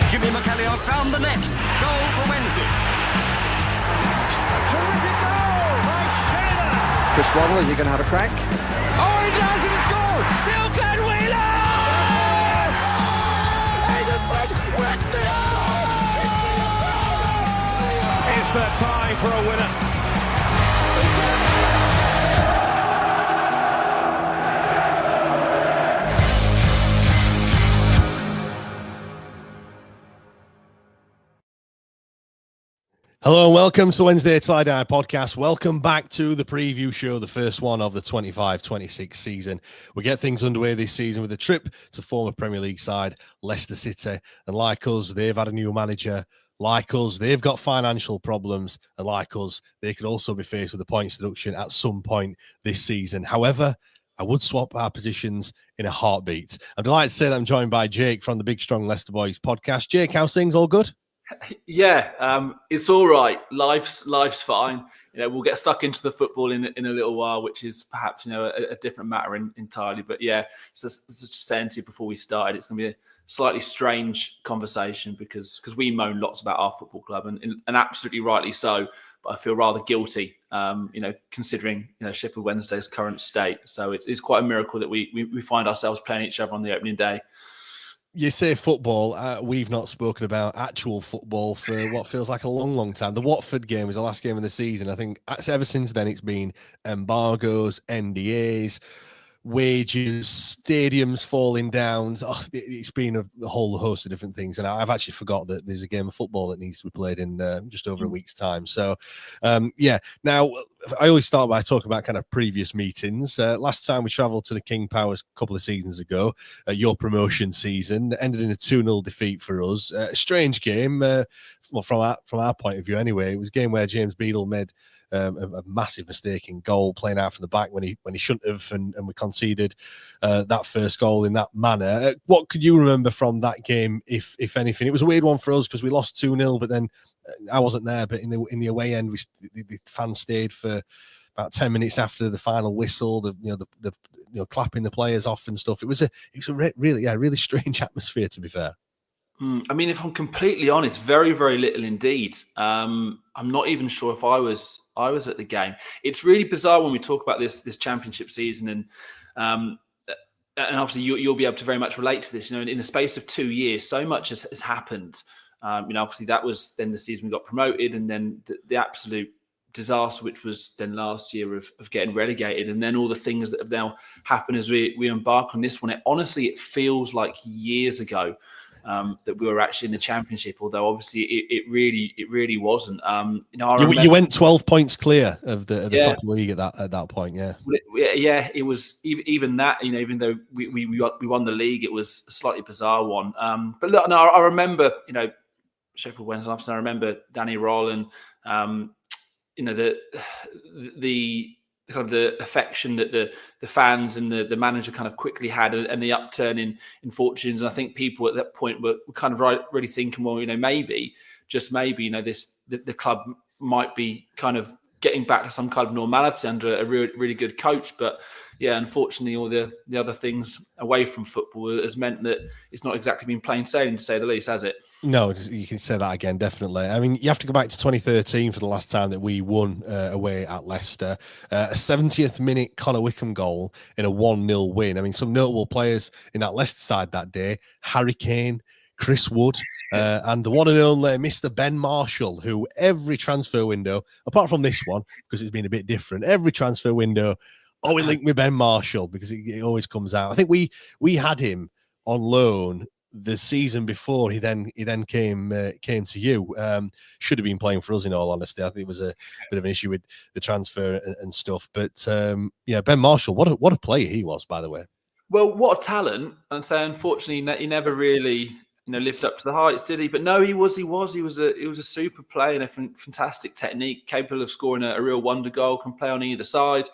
Jimmy McAllister found the net. Goal for Wednesday. A terrific goal by Sheridan. Chris Waddle, is he going to have a crack? Oh, he does, and it's goal. Still Glenn Wheeler! Aidan Fred wins the Is there time for a winner? Hello and welcome to Wednesday Till I Die podcast. Welcome back to the preview show, the first one of the 25-26 season. We get things underway this season with a trip to former Premier League side Leicester City. And like us, they've had a new manager. Like us, they've got financial problems. And like us, they could also be faced with a points deduction at some point this season. However, I would swap our positions in a heartbeat. I'm delighted to say that I'm joined by Jake from the Big Strong Leicester Boys podcast. Jake, how's things? All good? Yeah, it's all right. Life's fine. We'll get stuck into the football in a little while, which is perhaps a different matter entirely. But yeah, so just saying to you before we started, it's going to be a slightly strange conversation because we moan lots about our football club and absolutely rightly so. But I feel rather guilty, considering Sheffield Wednesday's current state. So it's quite a miracle that we find ourselves playing each other on the opening day. You say football, we've not spoken about actual football for what feels like a long, long time. The Watford game was the last game of the season. I think ever since then it's been embargoes, NDAs, wages, stadiums falling down. Oh, it's been a whole host of different things. And I've actually forgot that there's a game of football that needs to be played in just over a week's time. So, now I always start by talking about kind of previous meetings. Last time we travelled to the King Powers a couple of seasons ago, your promotion season ended in a 2-0 defeat for us. A strange game, from our point of view anyway. It was a game where James Beadle made a massive mistake in goal, playing out from the back when he shouldn't have, and we conceded that first goal in that manner. What could you remember from that game, if anything? It was a weird one for us because we lost 2-0, but then I wasn't there. But in the away end, the fans stayed for about 10 minutes after the final whistle. The clapping the players off and stuff. It was a really strange atmosphere, to be fair. I mean, if I'm completely honest, very, very little indeed. I'm not even sure if I was at the game. It's really bizarre when we talk about this championship season, and obviously you'll be able to very much relate to this. In the space of 2 years, so much has happened. Obviously that was then the season we got promoted, and then the absolute disaster, which was then last year of getting relegated, and then all the things that have now happened as we embark on this one. It feels like years ago. That we were actually in the championship, although obviously it really wasn't. You went 12 points clear of the top of the league at that point. Yeah, it was even that. Even though we won the league, it was a slightly bizarre one. But look, no, I remember Sheffield Wednesday. I remember Danny Roll and the kind of the affection that the fans and the manager kind of quickly had, and the upturn in fortunes. And I think people at that point were kind of really thinking, well, maybe, just maybe, the club might be kind of getting back to some kind of normality under a really good coach. But yeah, unfortunately, all the other things away from football has meant that it's not exactly been plain sailing, to say the least, has it? No, you can say that again, definitely. I mean, you have to go back to 2013 for the last time that we won away at Leicester. A 70th minute Connor Wickham goal in a 1-0 win. I mean, some notable players in that Leicester side that day: Harry Kane, Chris Wood, and the one and only Mr. Ben Marshall, who every transfer window, apart from this one, because it's been a bit different, every transfer window, we linked with Ben Marshall because it always comes out. I think we had him on loan the season before he then came to you. Should have been playing for us, in all honesty. I think it was a bit of an issue with the transfer and stuff. But Ben Marshall, what a player he was, by the way. Well, what a talent! And so, unfortunately, he never really lived up to the heights, did he? But no, he was a super player and a fantastic technique, capable of scoring a real wonder goal. Can play on either side.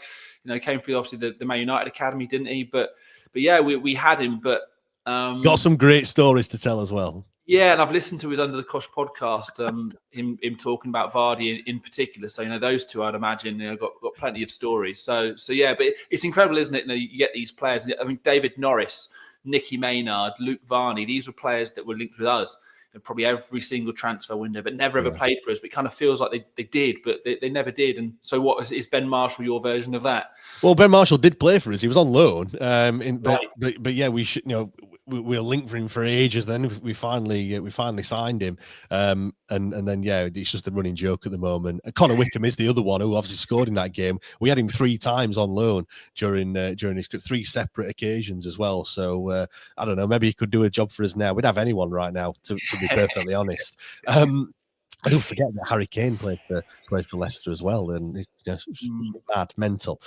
Came through obviously the Man United academy, didn't he? But yeah, we had him, but. Got some great stories to tell as well. Yeah, and I've listened to his Under the Cosh podcast, him talking about Vardy in particular. So those two, I'd imagine, got plenty of stories. So yeah, but it's incredible, isn't it? You get these players. I mean, David Norris, Nicky Maynard, Luke Varney. These were players that were linked with us in probably every single transfer window, but never ever played for us. But it kind of feels like they did, but they never did. And so what is Ben Marshall your version of that? Well, Ben Marshall did play for us. He was on loan. But yeah, we should, we were linked for him for ages. Then we finally signed him. And then, yeah, it's just a running joke at the moment. Connor Wickham is the other one who obviously scored in that game. We had him 3 times on loan during his 3 separate occasions as well. So I don't know, maybe he could do a job for us now. We'd have anyone right now, to be perfectly honest. I don't forget that Harry Kane played for Leicester as well, and mad, mental.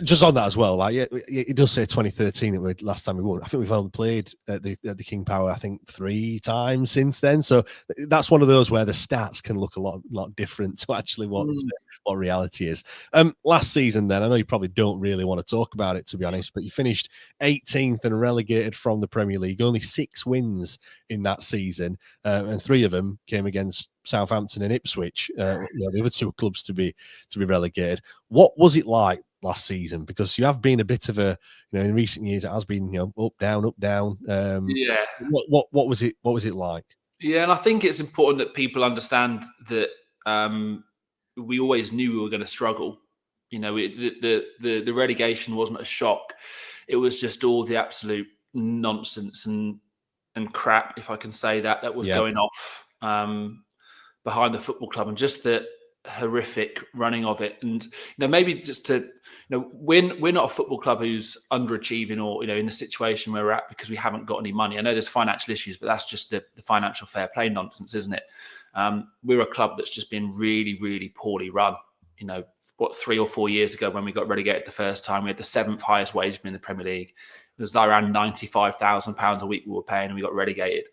Just on that as well, like it does say 2013 that last time we won. I think we've only played at the King Power, I think 3 times since then. So that's one of those where the stats can look a lot different to actually what reality is. Last season, then I know you probably don't really want to talk about it, to be honest, but you finished 18th and relegated from the Premier League. Only 6 wins in that season, and 3 of them came against Southampton and Ipswich. The other 2 clubs to be relegated. What was it like last season? Because you have been a bit of a, in recent years it has been, up down. What was it like? Yeah, and I think it's important that people understand that we always knew we were going to struggle. The relegation wasn't a shock. It was just all the absolute nonsense and crap, if I can say that was going off behind the football club, and just the horrific running of it. And maybe just to we're not a football club who's underachieving or in the situation where we're at because we haven't got any money. I know there's financial issues, but that's just the financial fair play nonsense, isn't it? We're a club that's just been really, really poorly run. 3 or 4 years ago when we got relegated the first time, we had the 7th highest wage in the Premier League. It was around £95,000 a week we were paying, and we got relegated.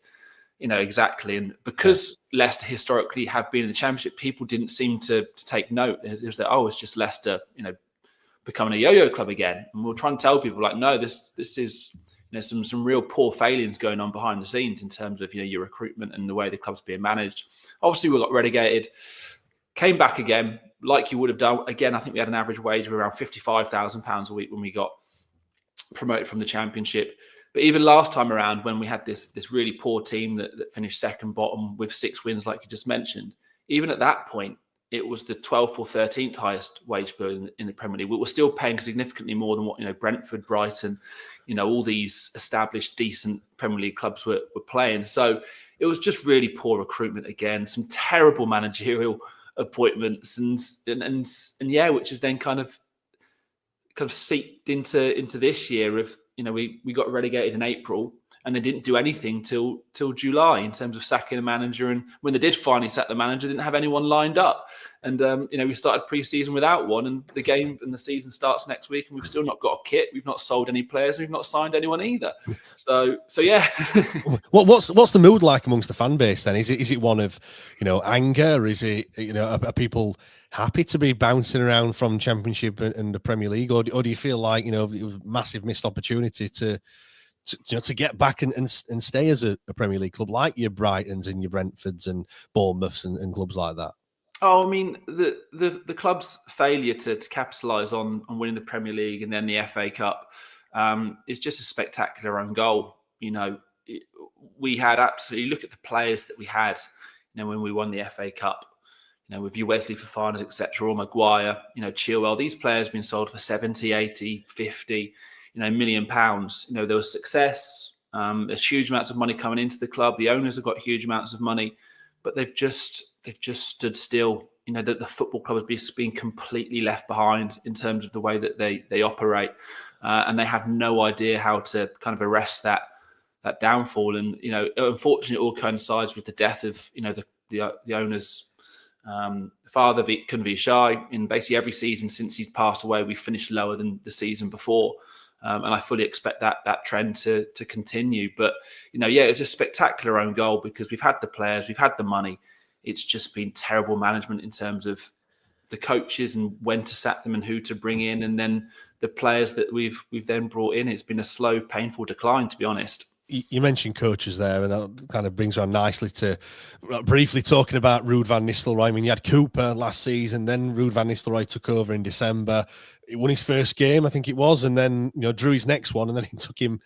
Exactly. And because Leicester historically have been in the Championship, people didn't seem to take note. It was that, it's just Leicester, becoming a yo-yo club again. And we're trying to tell people, like, no, this is some real poor failings going on behind the scenes in terms of your recruitment and the way the club's being managed. Obviously, we got relegated, came back again, like you would have done. Again, I think we had an average wage of around £55,000 a week when we got promoted from the Championship. But even last time around, when we had this really poor team that finished second bottom with 6 wins, like you just mentioned, even at that point, it was the 12th or 13th highest wage bill in the Premier League. We were still paying significantly more than what Brentford, Brighton, all these established, decent Premier League clubs were playing. So it was just really poor recruitment again, some terrible managerial appointments, and which is then kind of seeped into this year of. We got relegated in April, and they didn't do anything till July in terms of sacking a manager. And when they did finally sack the manager, they didn't have anyone lined up. And we started pre-season without one, and the game and the season starts next week, and we've still not got a kit. We've not sold any players. We've not signed anyone either. So yeah. What's the mood like amongst the fan base then? Is it one of anger? Is it are people happy to be bouncing around from Championship and the Premier League, or do you feel like it was a massive missed opportunity to get back and stay as a Premier League club like your Brightons and your Brentfords and Bournemouths and clubs like that? Oh, I mean, the club's failure to capitalise on winning the Premier League and then the FA Cup is just a spectacular own goal. We had absolutely, look at the players that we had, when we won the FA Cup. With your Wesley Fofanas, etc., or Maguire, Chilwell, these players have been sold for 70, 80, 50, £1 million. There was success. There's huge amounts of money coming into the club. The owners have got huge amounts of money, but they've just stood still. That the football club has been completely left behind in terms of the way that they operate, and they have no idea how to kind of arrest that downfall. And unfortunately, it all coincides with the death of the owner's father, Kun Vijay. In basically every season since he's passed away, we finished lower than the season before. And I fully expect that trend to continue. But, it's a spectacular own goal because we've had the players, we've had the money. It's just been terrible management in terms of the coaches and when to sack them and who to bring in. And then the players that we've then brought in, it's been a slow, painful decline, to be honest. You mentioned coaches there, and that kind of brings around nicely to briefly talking about Ruud van Nistelrooy. I mean, you had Cooper last season, then Ruud van Nistelrooy took over in December. He won his first game, I think it was, and then drew his next one, and then it took him,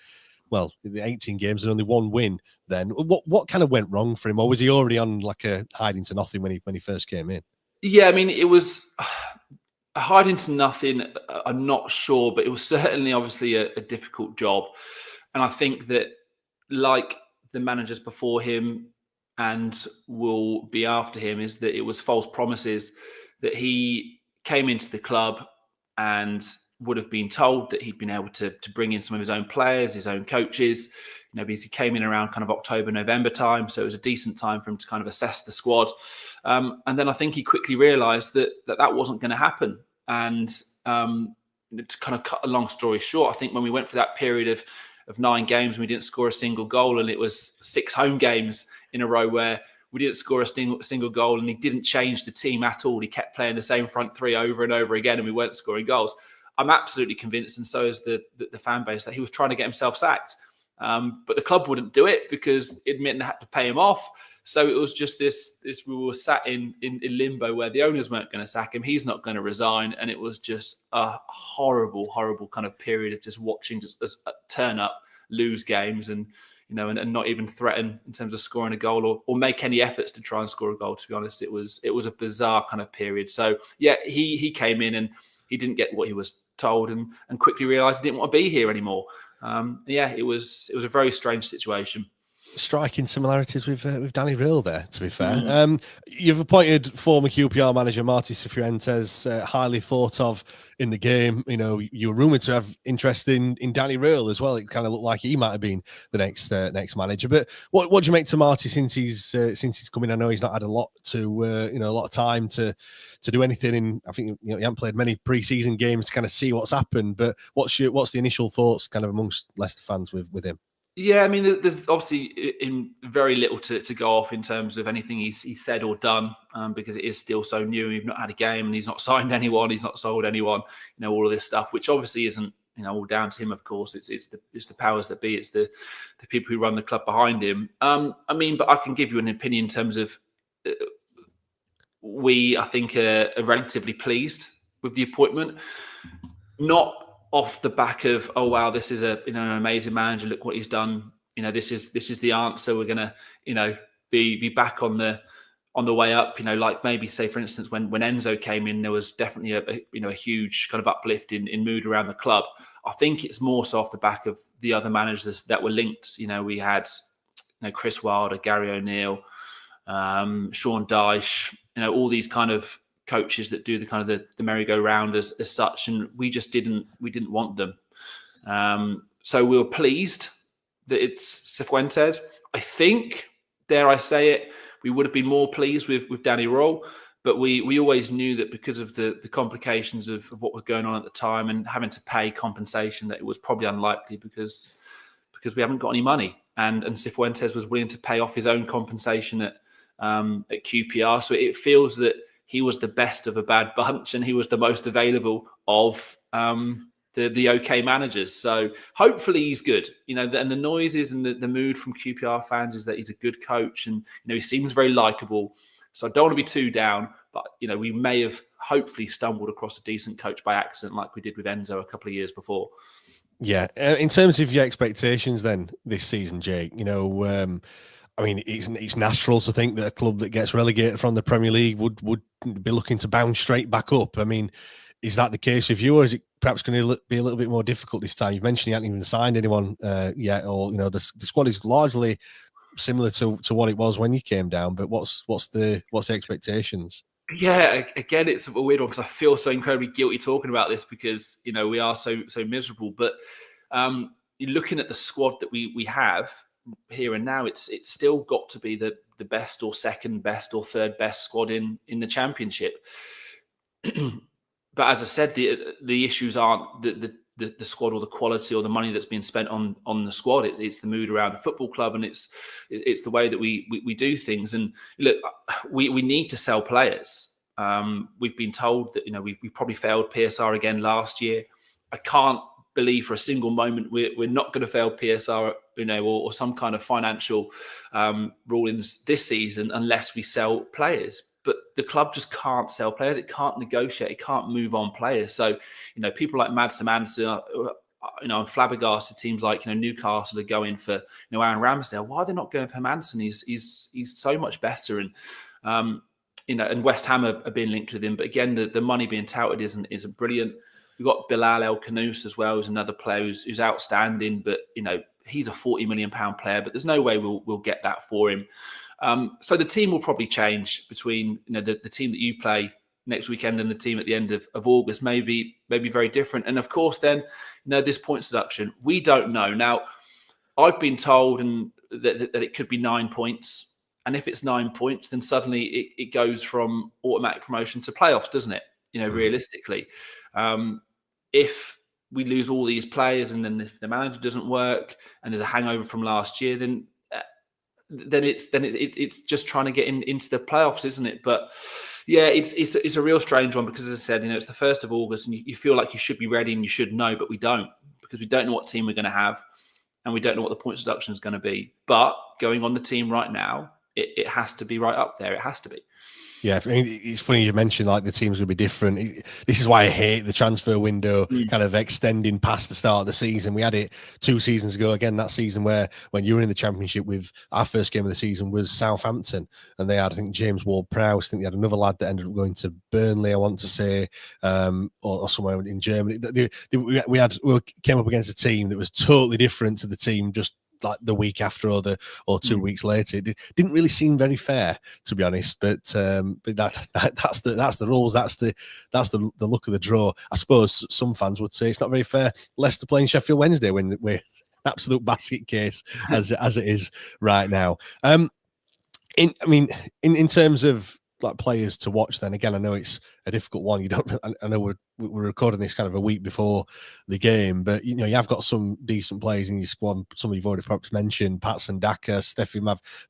well, the 18 games and only one win. Then what kind of went wrong for him, or was he already on like a hiding to nothing when he first came in? Yeah, I mean, it was hiding to nothing. I'm not sure, but it was certainly obviously a difficult job, and I think that, like the managers before him and will be after him, is that it was false promises, that he came into the club and would have been told that he'd been able to bring in some of his own players, his own coaches, because he came in around kind of October, November time. So it was a decent time for him to kind of assess the squad. And then I think he quickly realised that wasn't going to happen. And to kind of cut a long story short, I think when we went for that period of 9 games and we didn't score a single goal, and it was 6 home games in a row where we didn't score a single goal, and he didn't change the team at all. He kept playing the same front three over and over again, and we weren't scoring goals. I'm absolutely convinced, and so is the fan base, that he was trying to get himself sacked. But the club wouldn't do it because it meant they had to pay him off. So it was just this we were sat in limbo where the owners weren't going to sack him. He's not going to resign. And it was just a horrible, horrible kind of period of just watching just turn up, lose games, and not even threaten in terms of scoring a goal or make any efforts to try and score a goal. To be honest, it was a bizarre kind of period. So yeah, he came in and he didn't get what he was told, and quickly realised he didn't want to be here anymore. It was a very strange situation. Striking similarities with Danny Röhl there, to be fair. You've appointed former QPR manager Marty Cifuentes, highly thought of in the game. You were rumoured to have interest in Danny Röhl as well. It kind of looked like he might have been the next manager. But what do you make to Marty since he's come in? I know he's not had a lot of time to do anything. In I think he hasn't played many pre-season games to kind of see what's happened. But what's the initial thoughts kind of amongst Leicester fans with him? Yeah, I mean, there's obviously very little to go off in terms of anything he's said or done, because it is still so new. We've not had a game, and he's not signed anyone, he's not sold anyone. All of this stuff, which obviously isn't all down to him. Of course, it's the powers that be. It's the people who run the club behind him. But I can give you an opinion in terms of I think are relatively pleased with the appointment, not off the back of, oh wow, this is an amazing manager, look what he's done, this is the answer, we're gonna be back on the way up, like maybe say for instance when Enzo came in, there was definitely a huge kind of uplift in mood around the club. I think it's more so off the back of the other managers that were linked. We had Chris Wilder, Gary O'Neill, Sean Dyche, all these kind of coaches that do the kind of the merry-go-round as such, and we didn't want them. So we were pleased that it's Cifuentes. I think, dare I say it, we would have been more pleased with Danny Röhl, but we always knew that because of the complications of what was going on at the time and having to pay compensation, that it was probably unlikely because we haven't got any money, and Cifuentes was willing to pay off his own compensation at QPR. So it feels that he was the best of a bad bunch, and he was the most available of the okay managers. So hopefully he's good. And the noises and the mood from QPR fans is that he's a good coach, and he seems very likable. So I don't want to be too down, but we may have hopefully stumbled across a decent coach by accident, like we did with Enzo a couple of years before. Yeah, in terms of your expectations, then this season, Jake, it's natural to think that a club that gets relegated from the Premier League would be looking to bounce straight back up. Is that the case with you, or is it perhaps going to be a little bit more difficult this time? You've mentioned you haven't even signed anyone yet, or the squad is largely similar to what it was when you came down. But what's the expectations? Yeah, again, it's a weird one because I feel so incredibly guilty talking about this because we are so miserable. But you're looking at the squad that we have here and now, it's still got to be the best or second best or third best squad in the Championship. But as I said, the issues aren't the squad or the quality or the money that's being spent on the squad. It's the mood around the football club, and it's the way that we do things. And look, we need to sell players. We've been told that we probably failed PSR again last year. I can't believe for a single moment we're not going to fail PSR or some kind of financial rulings this season unless we sell players. But the club just can't sell players. It can't negotiate. It can't move on players. So, people like Mads Anderson, I'm flabbergasted. Teams like Newcastle are going for Aaron Ramsdale. Why are they not going for Anderson? He's so much better, and and West Ham are being linked with him. But again, the money being touted isn't brilliant. We've got Bilal El Khanous as well, who's another player who's outstanding, but he's a £40 million player. But there's no way we'll get that for him. So the team will probably change between the team that you play next weekend and the team at the end of August. Maybe very different. And of course, then this points deduction, we don't know. Now, I've been told that it could be 9 points, and if it's 9 points, then suddenly it goes from automatic promotion to playoffs, doesn't it? Realistically, if we lose all these players, and then if the manager doesn't work, and there's a hangover from last year, then it's just trying to get into the playoffs, isn't it? But yeah, it's a real strange one because, as I said, it's the 1st of August, and you feel like you should be ready and you should know, but we don't, because we don't know what team we're going to have, and we don't know what the points deduction is going to be. But going on the team right now, it has to be right up there. It has to be. Yeah, I mean, it's funny you mentioned like the teams will be different. This is why I hate the transfer window kind of extending past the start of the season. We had it 2 seasons ago, again, that season when you were in the Championship with our first game of the season was Southampton, and they had, I think, James Ward-Prowse. I think they had another lad that ended up going to Burnley, I want to say, or somewhere in Germany. We came up against a team that was totally different to the team just like the week after or 2 weeks later. It didn't really seem very fair, to be honest, but that's the rules. That's the luck of the draw. I suppose some fans would say it's not very fair Leicester playing Sheffield Wednesday when we're an absolute basket case as it is right now. In terms of like players to watch, then again, I know it's a difficult one. I know we're recording this kind of a week before the game, but you have got some decent players in your squad. Some you've already perhaps mentioned: Patson Daka, Steffi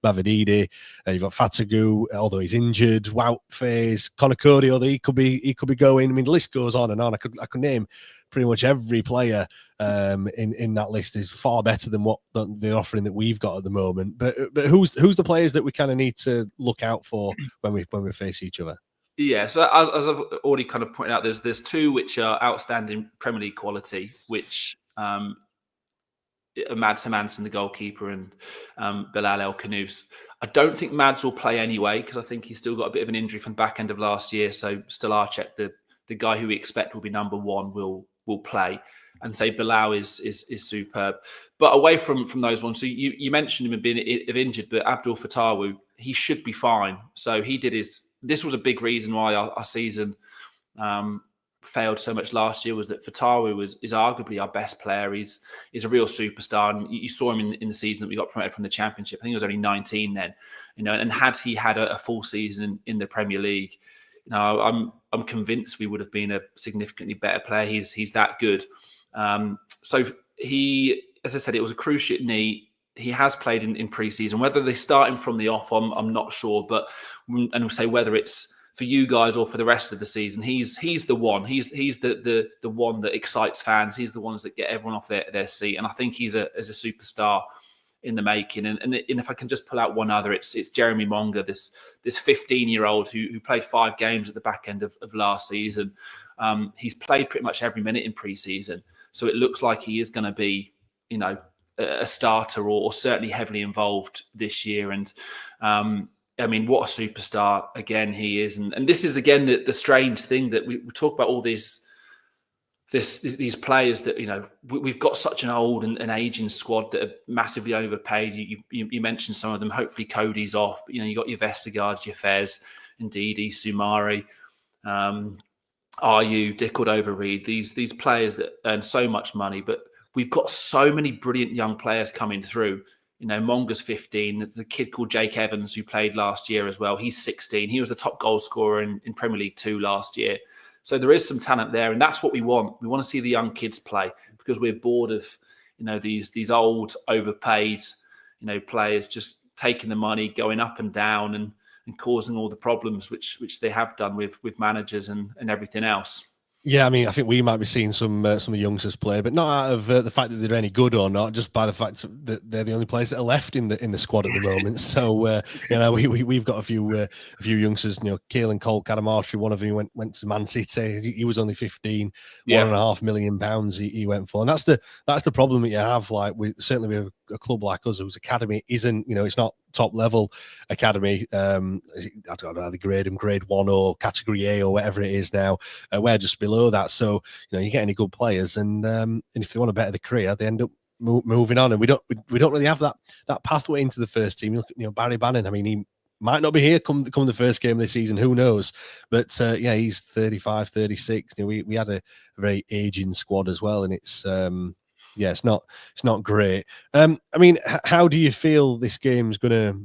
Mavididi. You've got Fatagu, although he's injured. Wout Faes, Conor Cody, although he could be going. I mean, the list goes on and on. I could name pretty much every player in that list is far better than what the offering that we've got at the moment. But who's the players that we kind of need to look out for when we face each other? Yeah, so as I've already kind of pointed out, there's 2 which are outstanding Premier League quality, which Mads Anderson, the goalkeeper, and Bilal El Khanous. I don't think Mads will play anyway, because I think he's still got a bit of an injury from the back end of last year. So still Archek, the guy who we expect will be number 1, will play, and say Bilal is superb. But away from those ones, so you mentioned him being injured, but Abdul Fatawu, he should be fine. So he did this was a big reason why our season failed so much last year, was that Fatawu is arguably our best player. He's a real superstar, and you saw him in the season that we got promoted from the Championship. I think he was only 19 then, and had he had a full season in the Premier League, I'm convinced we would have been a significantly better player. He's that good. So he, as I said, it was a cruciate knee. He has played in pre-season. Whether they start him from the off, I'm not sure. But and we'll say whether it's for you guys or for the rest of the season, he's the one. He's the one that excites fans. He's the ones that get everyone off their seat. And I think he's a superstar in the making. And if I can just pull out one other, it's Jeremy Monga, this 15-year-old who played 5 games at the back end of last season. He's played pretty much every minute in pre-season, so it looks like he is going to be, a starter or certainly heavily involved this year. And I mean, what a superstar again he is. And this is again the strange thing that we talk about all these players that, we've got such an old and aging squad that are massively overpaid. You mentioned some of them. Hopefully Cody's off, but you got your Vestergaards, your Fez, Ndidi, Sumari, Ayew, Dick Cordova-Reid, these players that earn so much money, but we've got so many brilliant young players coming through. Monga's 15. There's a kid called Jake Evans who played last year as well. He's 16. He was the top goal scorer in Premier League 2 last year. So there is some talent there, and that's what we want. We want to see the young kids play, because we're bored of, these old, overpaid, players just taking the money, going up and down, and causing all the problems which they have done with managers and everything else. Yeah, I mean, I think we might be seeing some of the youngsters play, but not out of the fact that they're any good or not, just by the fact that they're the only players that are left in the squad at the moment. So we've got a few youngsters. Keelan Cole Cadamartri, one of them went to Man City. He was only 15, Yeah. £1.5 million he went for, and that's the problem that you have. Like certainly with a club like us, whose academy isn't, it's not top level academy. I don't know how they grade them, grade 1 or category A or whatever it is now. We're just below that, so you get any good players, and if they want to better their career, they end up moving on, and we don't really have that pathway into the first team. You look at Barry Bannon. I mean, he might not be here come the first game of the season, who knows, but he's 35, 36. We had a very aging squad as well, and it's it's not great. I mean, how do you feel this game's gonna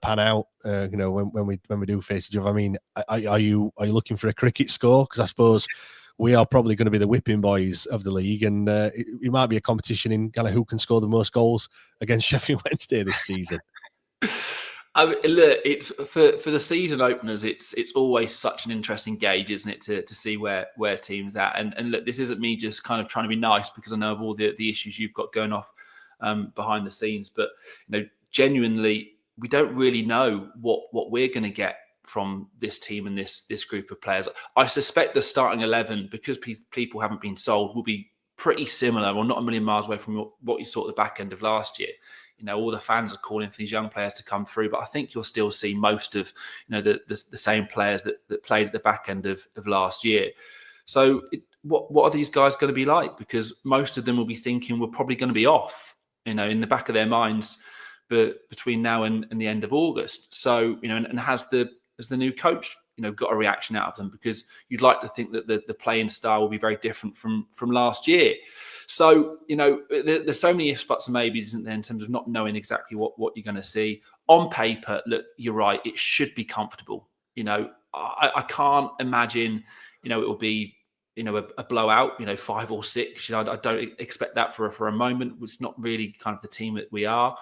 pan out? When we do face each other. I mean, are you looking for a cricket score? Because I suppose we are probably going to be the whipping boys of the league, and it might be a competition in kind of who can score the most goals against Sheffield Wednesday this season. I mean, look, it's for the season openers. It's always such an interesting gauge, isn't it, to see where teams at. And look, this isn't me just kind of trying to be nice because I know of all the issues you've got going off behind the scenes. But genuinely, we don't really know what we're going to get from this team and this group of players. I suspect the starting 11, because people haven't been sold, will be pretty similar, or not a million miles away from what you saw at the back end of last year. All the fans are calling for these young players to come through, but I think you'll still see most of the same players that played at the back end of last year. So what are these guys going to be like? Because most of them will be thinking we're probably going to be off, in the back of their minds, but between now and the end of August. So and has the new coach got a reaction out of them? Because you'd like to think that the playing style will be very different from last year. So, there's so many ifs, buts and maybes, isn't there, in terms of not knowing exactly what you're going to see. On paper, look, you're right, it should be comfortable. I can't imagine, it will be, a blowout, 5 or 6. I don't expect that for a moment. It's not really kind of the team that we are.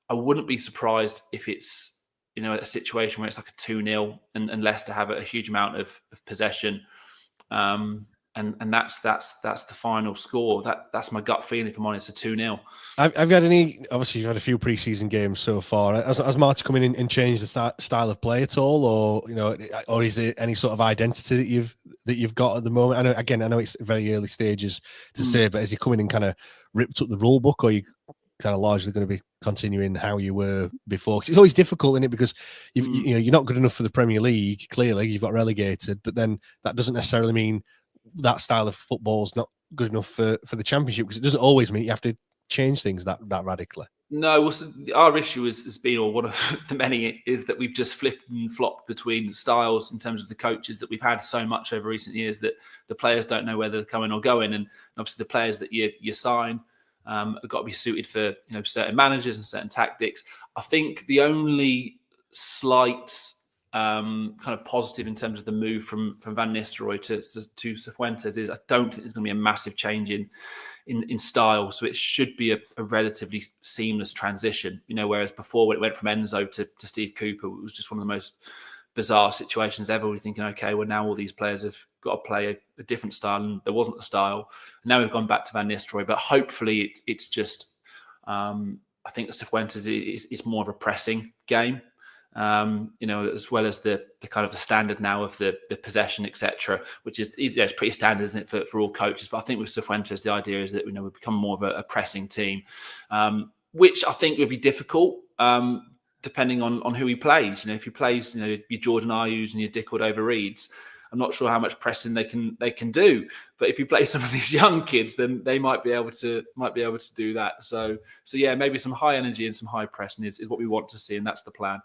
I wouldn't be surprised if it's, a situation where it's like a 2-0 and Leicester have a huge amount of possession. And that's the final score. That's my gut feeling, if I'm honest, a 2-0. Have you had any? Obviously, you've had a few pre-season games so far. Has Marty come in and changed the style of play at all, or is it any sort of identity that you've got at the moment? I know it's very early stages to say, but has he come in and kind of ripped up the rule book, or are you kind of largely going to be continuing how you were before? Because it's always difficult, isn't it? Because you're not good enough for the Premier League. Clearly, you've got relegated, but then that doesn't necessarily mean that style of football is not good enough for the Championship, because it doesn't always mean you have to change things that radically. No, well, so our issue has been, or one of the many, is that we've just flipped and flopped between styles in terms of the coaches that we've had so much over recent years that the players don't know whether they're coming or going, and obviously the players that you sign have got to be suited for certain managers and certain tactics. I think the only slight kind of positive in terms of the move from Van Nistelrooy to Cifuentes is I don't think there's going to be a massive change in style, so it should be a relatively seamless transition. Whereas before, when it went from Enzo to Steve Cooper, it was just one of the most bizarre situations ever. We're thinking, okay, well, now all these players have got to play a different style, and there wasn't a style. Now we've gone back to Van Nistelrooy, but hopefully it's just I think Cifuentes is more of a pressing game. As well as the kind of the standard now of the possession, etc., which is it's pretty standard, isn't it, for all coaches? But I think with Cifuentes, the idea is that we become more of a pressing team, which I think would be difficult depending on who he plays. If he plays, your Jordan Ayew's and your Dick Cordova-Reeds, I'm not sure how much pressing they can do. But if you play some of these young kids, then they might be able to do that. So yeah, maybe some high energy and some high pressing is what we want to see, and that's the plan.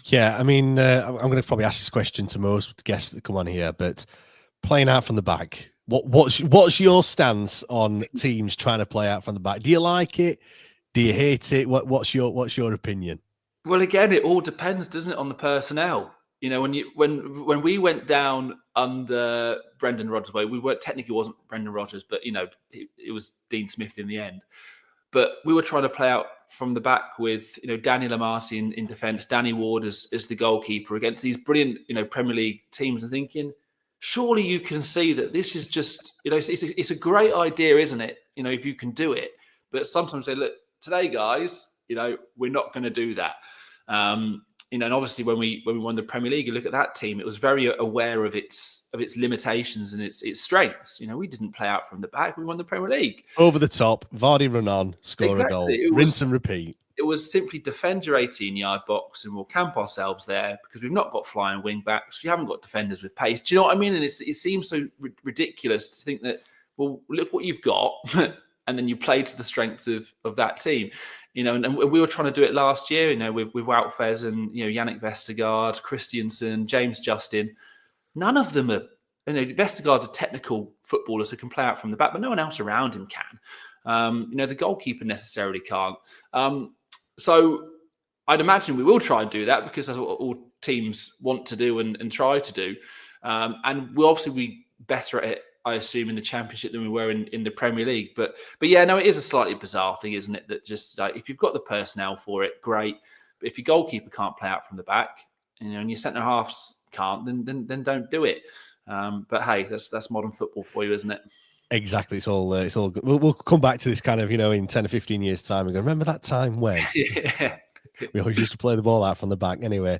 Yeah, I mean, I'm going to probably ask this question to most guests that come on here, but playing out from the back, what's your stance on teams trying to play out from the back? Do you like it? Do you hate it? What's your opinion? Well, again, it all depends, doesn't it, on the personnel? When we went down under Brendan Rodgers, we weren't technically, wasn't Brendan Rodgers, but it was Dean Smith in the end. But we were trying to play out from the back with Daniel Amati in defence, Danny Ward as the goalkeeper against these brilliant Premier League teams, and thinking, surely you can see that this is just, it's a great idea, isn't it? If you can do it. But sometimes they look, today, guys, we're not going to do that. And obviously when we won the Premier League, you look at that team, it was very aware of its limitations and its strengths. We didn't play out from the back. We won the Premier League. Over the top, Vardy run on, score a goal, rinse and repeat. It was simply defend your 18-yard box and we'll camp ourselves there because we've not got flying wing backs. We haven't got defenders with pace. Do you know what I mean? And it seems so ridiculous to think that, well, look what you've got. And then you play to the strengths of that team. And we were trying to do it last year, with Wout Faes and, Yannick Vestergaard, Christiansen, James Justin. None of them are, Vestergaard's a technical footballer who can play out from the back, but no one else around him can. The goalkeeper necessarily can't. So I'd imagine we will try and do that because that's what all teams want to do and try to do. And we'll obviously be better at it, I assume, in the Championship than we were in the Premier League. But yeah, no, it is a slightly bizarre thing, isn't it? That just if you've got the personnel for it, great. But if your goalkeeper can't play out from the back, and your centre halves can't, then don't do it. But hey, that's modern football for you, isn't it? Exactly. It's all good. We'll come back to this kind of, in 10 or 15 years' time and go, remember that time when? Yeah. We always used to play the ball out from the back. Anyway,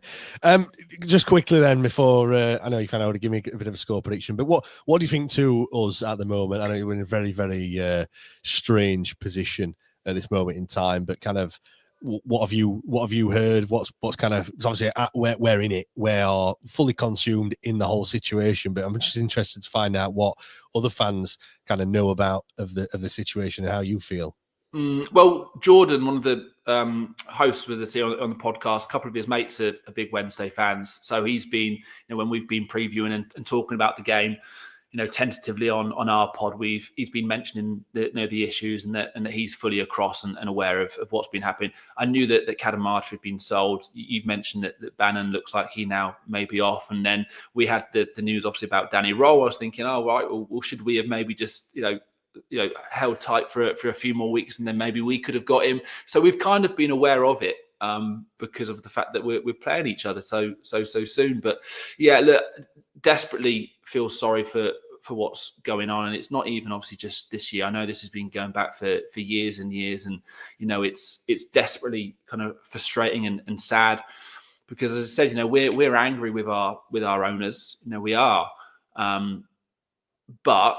just quickly then, before I know you kind of want to give me a bit of a score prediction, but what do you think to us at the moment? I know you're in a very, very strange position at this moment in time, but kind of what have you heard? What's kind of, because obviously we're in it, we are fully consumed in the whole situation, but I'm just interested to find out what other fans kind of know about of the situation and how you feel. Well, Jordan, one of the hosts with us here on the podcast, a couple of his mates are big Wednesday fans. So he's been, when we've been previewing and talking about the game, tentatively on our pod, he's been mentioning the issues and that he's fully across and aware of what's been happening. I knew that Kadamata had been sold. You've mentioned that Bannon looks like he now may be off. And then we had the news obviously about Danny Rowe. I was thinking, oh, right, well, should we have maybe just, held tight for a few more weeks and then maybe we could have got him. So we've kind of been aware of it because of the fact that we're playing each other so soon. But yeah, look, desperately feel sorry for what's going on. And it's not even obviously just this year. I know this has been going back for years and years. And, it's desperately kind of frustrating and sad because, as I said, we're angry with our owners. We are. But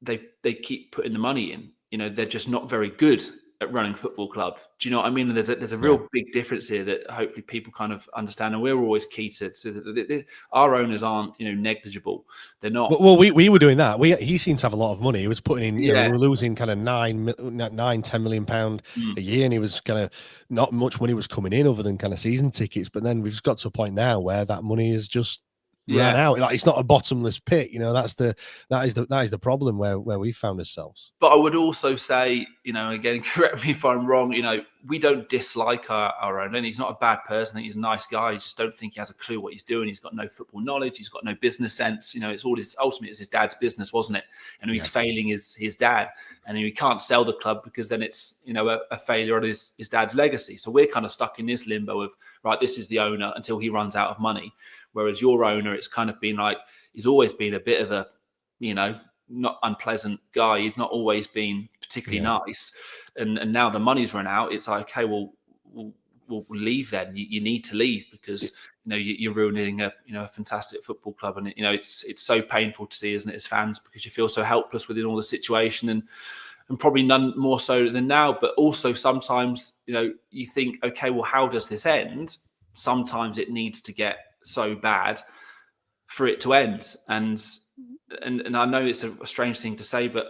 they keep putting the money in. They're just not very good at running football club. Do you know what I mean? And there's a real big difference here that hopefully people kind of understand. And we're always key to our owners aren't negligible. They're not. Well, we were doing that. He seemed to have a lot of money. He was putting in. We were losing kind of 9-10 million pound a year, and he was kind of not much money was coming in other than kind of season tickets. But then we've just got to a point now where that money is just ran out. Like, it's not a bottomless pit. That is the problem where we found ourselves. But I would also say, again, correct me if I'm wrong, we don't dislike our own. And he's not a bad person. I think he's a nice guy. I just don't think he has a clue what he's doing. He's got no football knowledge. He's got no business sense. It's all ultimately it's his dad's business, wasn't it? And he's failing his dad. And he can't sell the club because then it's, a failure on his dad's legacy. So we're kind of stuck in this limbo of, right, this is the owner until he runs out of money. Whereas your owner, it's kind of been like, he's always been a bit of a, not unpleasant guy. He's not always been particularly nice. And now the money's run out. It's like, okay, well, we'll leave then. You need to leave because, you're ruining a fantastic football club. And, it's so painful to see, isn't it, as fans, because you feel so helpless within all the situation and probably none more so than now. But also sometimes, you think, okay, well, how does this end? Sometimes it needs to get so bad for it to end. And I know it's a strange thing to say, but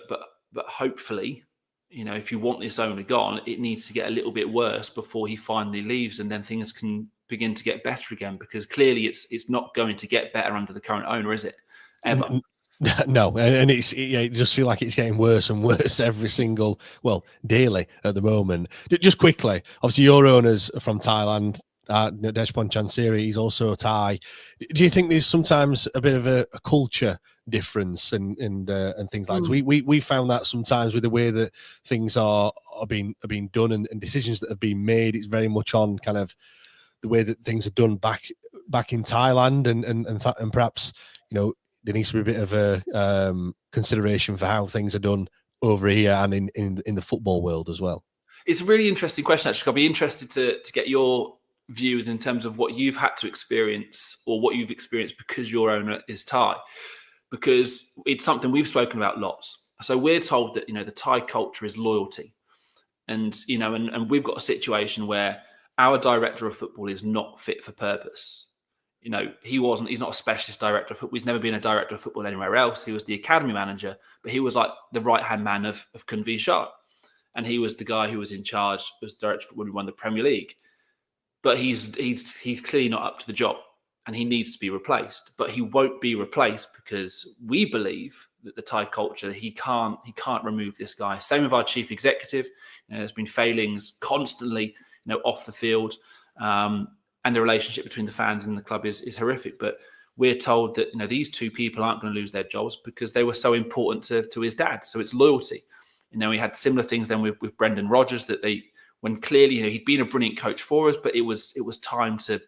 hopefully, if you want this owner gone, it needs to get a little bit worse before he finally leaves, and then things can begin to get better again. Because clearly, it's not going to get better under the current owner, is it? Ever? No, and it just feel like it's getting worse and worse daily at the moment. Just quickly, obviously, your owners are from Thailand. Deshpon Chansiri, he's also Thai. Do you think there's sometimes a bit of a culture difference and things like that? We found that sometimes with the way that things are being done and decisions that have been made, it's very much on kind of the way that things are done back in Thailand and perhaps there needs to be a bit of a consideration for how things are done over here and in the football world as well? It's a really interesting question, actually. I'll be interested to get your views in terms of what you've had to experience or what you've experienced because your owner is Thai, because it's something we've spoken about lots. So we're told that, the Thai culture is loyalty. And, and we've got a situation where our director of football is not fit for purpose. He's not a specialist director of football. He's never been a director of football anywhere else. He was the academy manager, but he was like the right-hand man of Kunvi Shah. And he was the guy who was in charge, was director of football when we won the Premier League. But he's clearly not up to the job and he needs to be replaced. But he won't be replaced because we believe that the Thai culture, he can't remove this guy. Same with our chief executive. There's been failings constantly, off the field. And the relationship between the fans and the club is horrific. But we're told that, these two people aren't going to lose their jobs because they were so important to his dad. So it's loyalty. We had similar things then with Brendan Rodgers, that when clearly he'd been a brilliant coach for us, but it was time to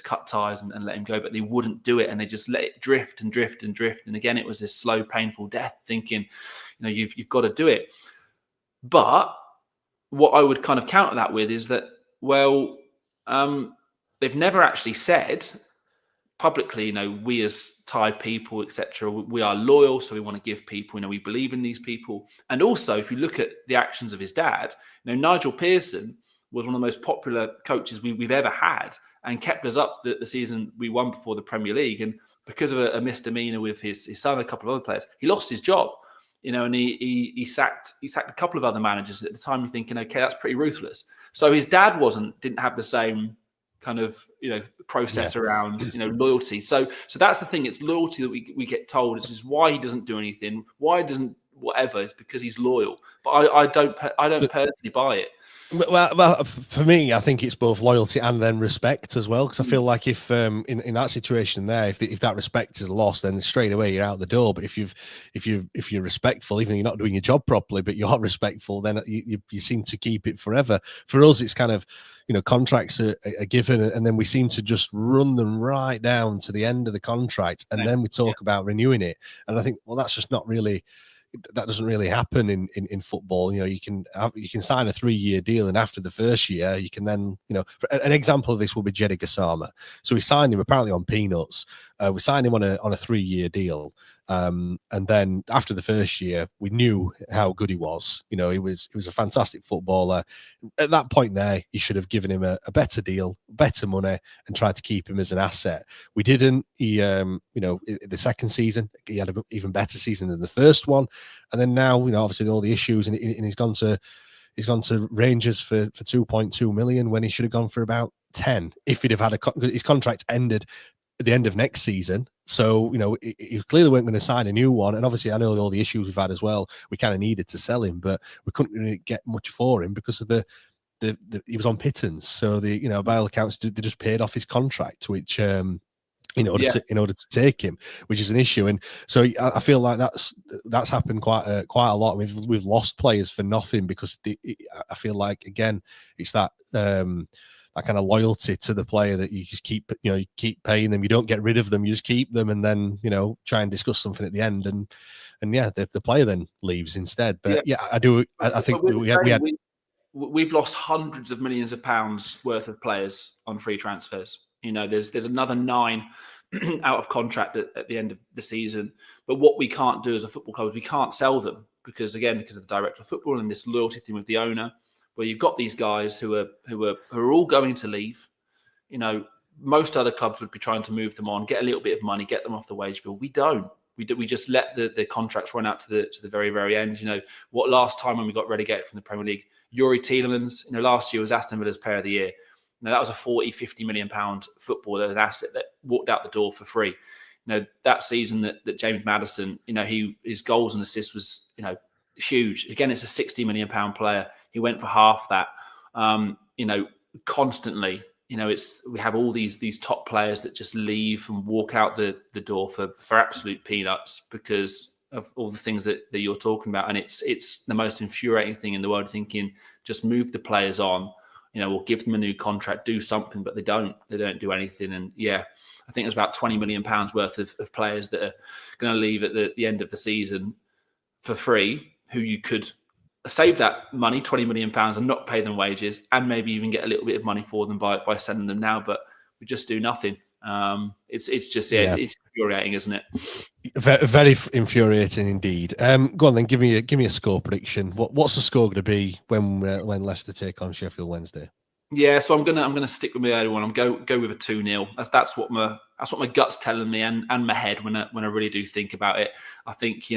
cut ties and let him go, but they wouldn't do it, and they just let it drift and drift and drift. And again, it was this slow, painful death, thinking, you've got to do it. But what I would kind of counter that with is that, they've never actually said publicly, we as Thai people, etc., we are loyal, so we want to give people, we believe in these people. And also, if you look at the actions of his dad, Nigel Pearson was one of the most popular coaches we've ever had and kept us up the season we won before the Premier League. And because of a misdemeanor with his son and a couple of other players, he lost his job, and he sacked a couple of other managers. At the time, you're thinking, okay, that's pretty ruthless. So his dad didn't have the same kind of process around loyalty. So that's the thing. It's loyalty that we get told. It's just why he doesn't do anything. Why doesn't whatever? It's because he's loyal. But I don't personally buy it. Well, for me, I think it's both loyalty and then respect as well. Because I feel like if in that situation there, if that respect is lost, then straight away you're out the door. But if you're respectful, even though you're not doing your job properly, but you're respectful, then you seem to keep it forever. For us, it's kind of contracts are given, and then we seem to just run them right down to the end of the contract, and then we talk about renewing it. And I think, well, that's just not really. That doesn't really happen in football. You can sign a 3-year deal, and after the first year, you can then, an example of this will be Jeddy Gassama. So we signed him apparently on peanuts. We signed him on a 3-year deal, and then after the first year, we knew how good he was. He was a fantastic footballer. At that point, there, you should have given him a better deal, better money, and tried to keep him as an asset. We didn't. He, the second season, he had an even better season than the first one. And then now, obviously all the issues, and he's gone to Rangers for 2.2 million when he should have gone for about 10 if he'd have had his contract ended at the end of next season. So, he clearly weren't going to sign a new one. And obviously, I know all the issues we've had as well. We kind of needed to sell him, but we couldn't really get much for him because of he was on pittance. So by all accounts, they just paid off his contract, which in order to take him, which is an issue. And so I feel like that's happened quite a lot. We've lost players for nothing because I feel like, again, it's that that kind of loyalty to the player that you just keep paying them. You don't get rid of them. You just keep them, and then try and discuss something at the end, and the player then leaves instead. But I think we've lost hundreds of millions of pounds worth of players on free transfers. There's another 9 out of contract at the end of the season. But what we can't do as a football club is we can't sell them because of the director of football and this loyalty thing with the owner, where you've got these guys who are all going to leave. Most other clubs would be trying to move them on, get a little bit of money, get them off the wage bill. We don't. We just let the contracts run out to the very, very end. What last time when we got relegated from the Premier League, Yuri Tielemans, last year was Aston Villa's Player of the Year. That was a 40-50 million pound footballer, an asset that walked out the door for free. That season that James Maddison, his goals and assists was, huge. Again, it's a 60 million pound player. He went for half that. Constantly, we have all these top players that just leave and walk out the door for absolute peanuts because of all the things that you're talking about. And it's the most infuriating thing in the world, thinking just move the players on. or give them a new contract, do something, but they don't do anything. And yeah, I think there's about £20 million worth of players that are going to leave at the end of the season for free, who you could save that money, £20 million, and not pay them wages, and maybe even get a little bit of money for them by sending them now. But we just do nothing. It's just it's infuriating, isn't it? Very, very infuriating indeed. Go on then, give me a score prediction. What's the score going to be when Leicester take on Sheffield Wednesday? Yeah, so I'm gonna stick with my early one. I'm go with a 2-0. That's what my gut's telling me, and my head when I really do think about it. I think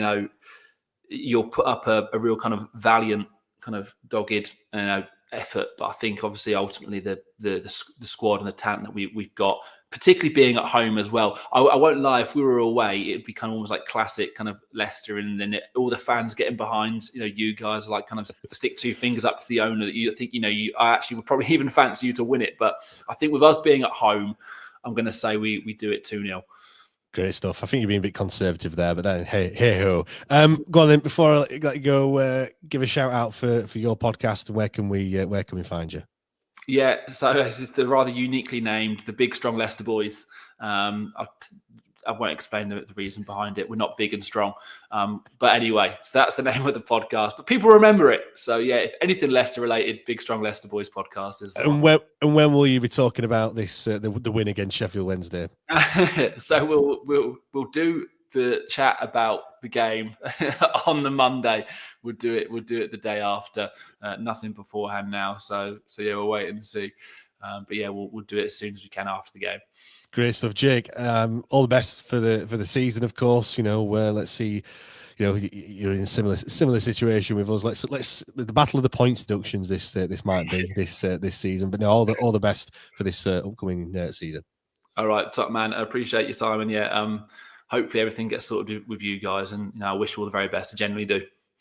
you'll put up a real kind of valiant, kind of dogged effort, but I think obviously ultimately the squad and the talent that we've got, particularly being at home as well. I won't lie, if we were away, it'd be kind of almost like classic kind of Leicester, and then all the fans getting behind. You guys are like kind of stick two fingers up to the owner that you think I actually would probably even fancy you to win it. But I think with us being at home, I'm going to say we do it 2-0. Great stuff. I think you're being a bit conservative there, but then hey ho. Go on then. Before I let you go, give a shout out for your podcast, and where can we find you? Yeah, so this is the rather uniquely named the Big Strong Leicester Boys. I won't explain the reason behind it. We're not big and strong. But anyway, so that's the name of the podcast. But people remember it. So yeah, if anything Leicester related, Big Strong Leicester Boys podcast is the one. And when will you be talking about this the win against Sheffield Wednesday? So we'll do the chat about the game on the Monday. We'll do it the day after. Nothing beforehand now. So yeah, we'll wait and see. But yeah, we'll do it as soon as we can after the game. Great stuff, Jake. All the best for the season, of course. Let's see. You're in a similar situation with us. Let's the battle of the points deductions. This might be this season. But no, all the best for this upcoming season. All right, top man. I appreciate your time, and yeah, hopefully everything gets sorted with you guys. And I wish you all the very best. I genuinely do.